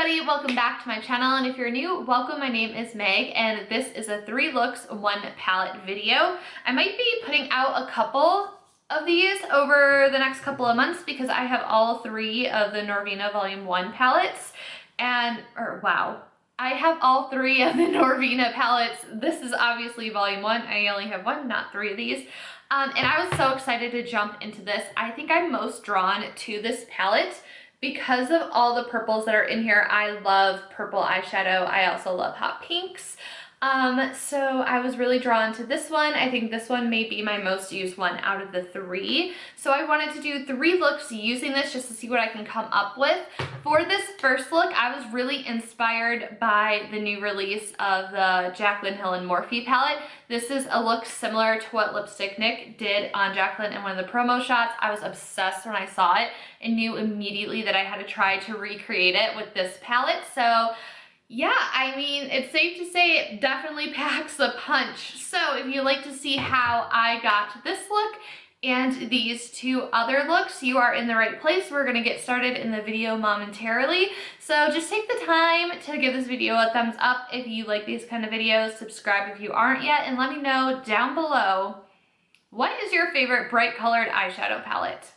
everybody, welcome back to my channel, and if you're new, welcome. My name is Meg and this is a 3 looks 1 palette video. I might be putting out a couple of these over the next couple of months because I have all 3 of the Norvina Volume 1 palettes I have all 3 of the Norvina palettes. This is obviously Volume 1. I only have 1, not 3 of these. And I was so excited to jump into this. I think I'm most drawn to this palette because of all the purples that are in here. I love purple eyeshadow. I also love hot pinks. So I was really drawn to this one. I think this one may be my most used one out of the 3. So I wanted to do 3 looks using this just to see what I can come up with. For this first look, I was really inspired by the new release of the Jaclyn Hill and Morphe palette. This is a look similar to what Lipstick Nick did on Jaclyn in one of the promo shots. I was obsessed when I saw it and knew immediately that I had to try to recreate it with this palette. So yeah, I mean, it's safe to say it definitely packs a punch. So if you'd like to see how I got this look and these 2 other looks, you are in the right place. We're gonna get started in the video momentarily. So just take the time to give this video a thumbs up if you like these kind of videos, subscribe if you aren't yet, and let me know down below, what is your favorite bright colored eyeshadow palette?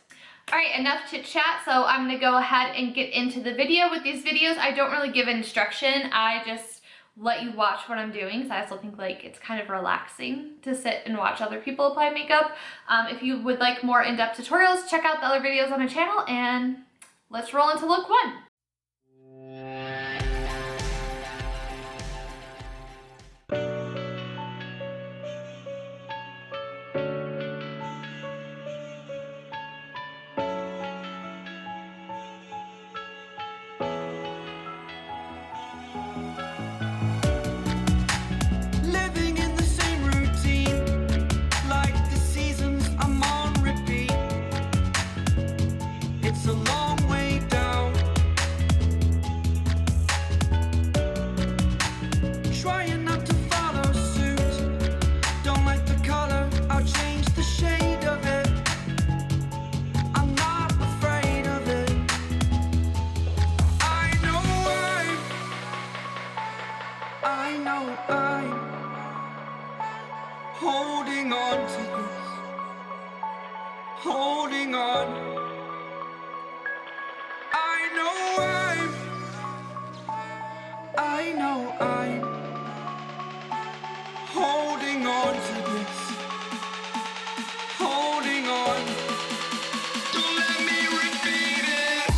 All right, enough chit chat, so I'm gonna go ahead and get into the video. With these videos, I don't really give instruction. I just let you watch what I'm doing, because I also think like it's kind of relaxing to sit and watch other people apply makeup. If you would like more in-depth tutorials, check out the other videos on my channel, and let's roll into look 1. Holding on to this, holding on. I know I'm holding on to this, holding on. Don't let me repeat it.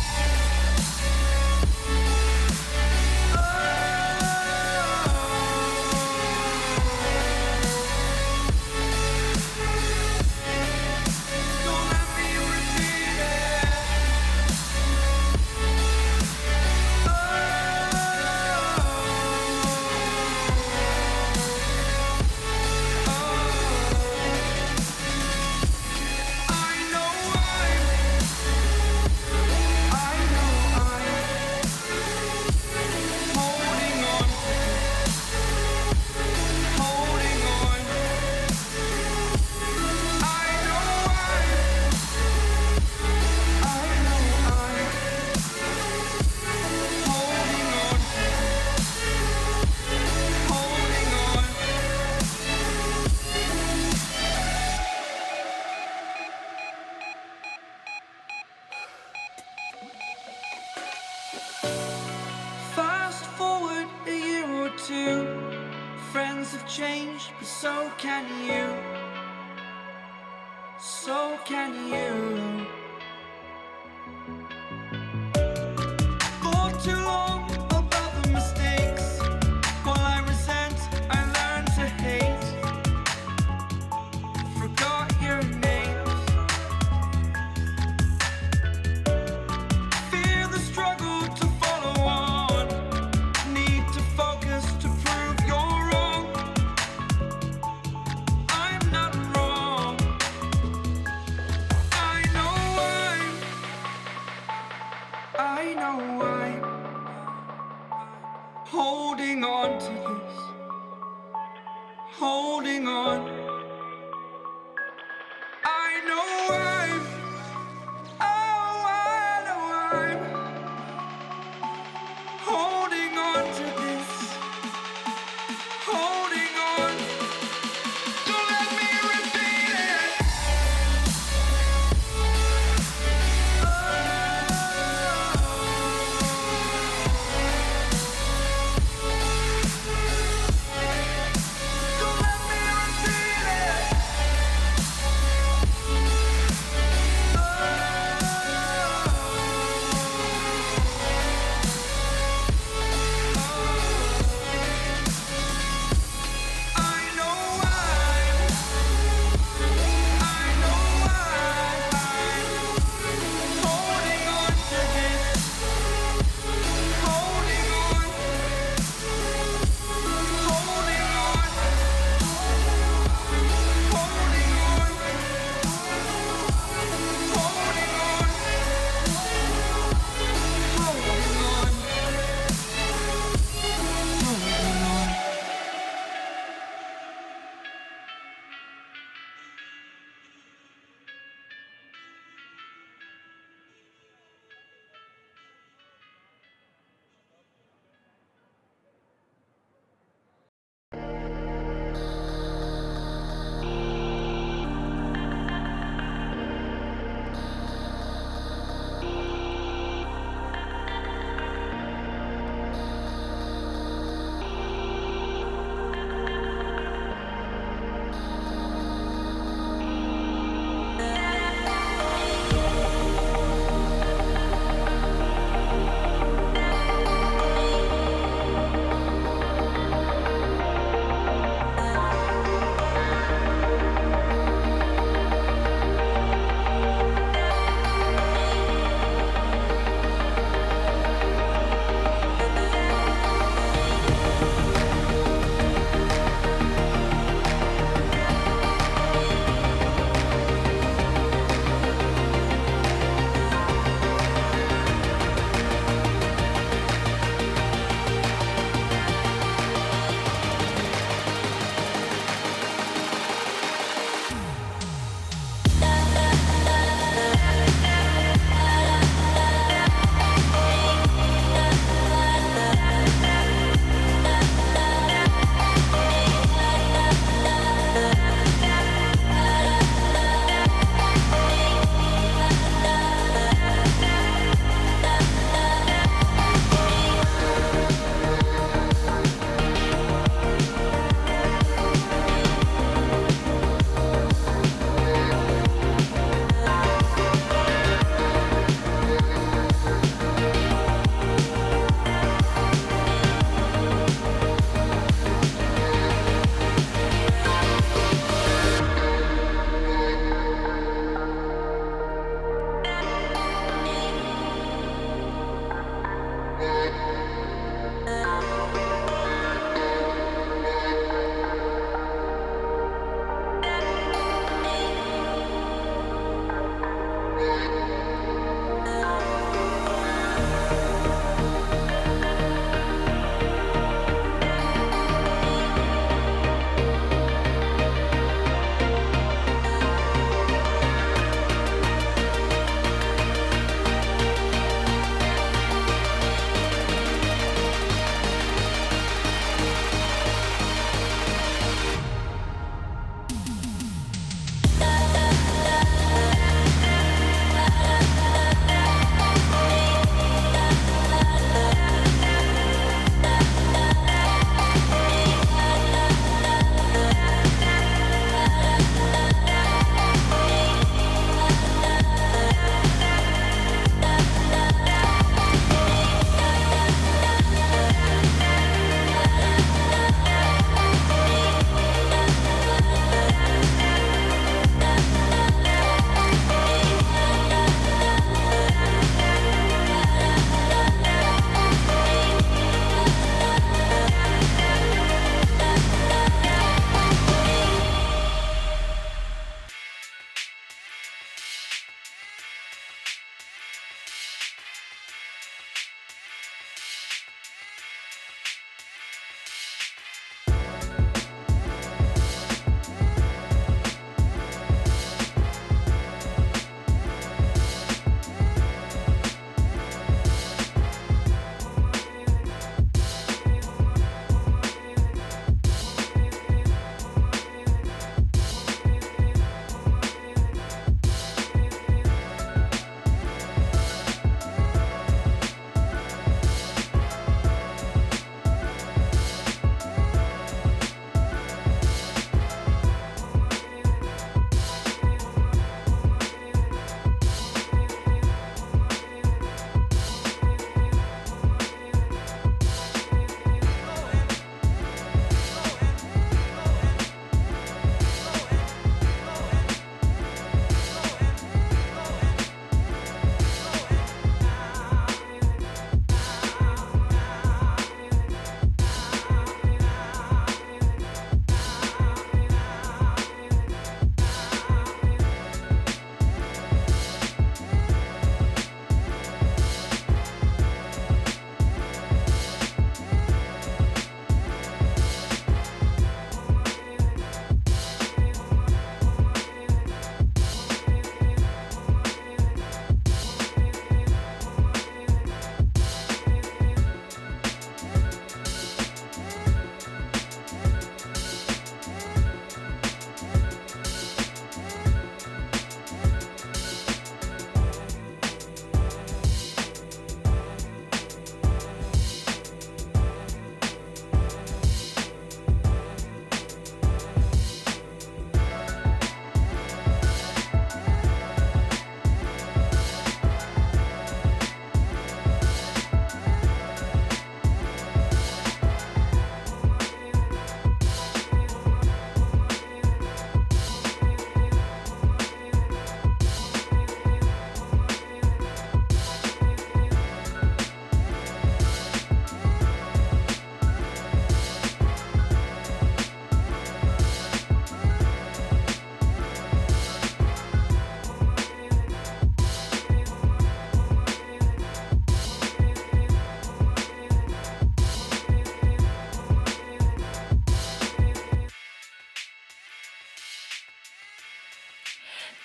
Friends have changed, but so can you. So can you. For too long about the mistakes, while I resent, I learned to hate. Forgot your names. Fear the struggle to follow on. Need to focus to prove you're wrong. I'm not wrong. I know I'm holding on to this, holding on. I know I'm holding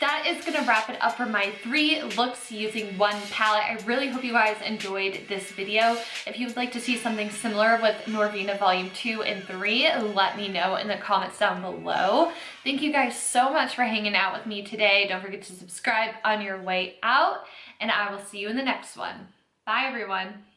that is gonna wrap it up for my 3 looks using one palette. I really hope you guys enjoyed this video. If you would like to see something similar with Norvina Volume 2 and 3, let me know in the comments down below. Thank you guys so much for hanging out with me today. Don't forget to subscribe on your way out, and I will see you in the next one. Bye, everyone.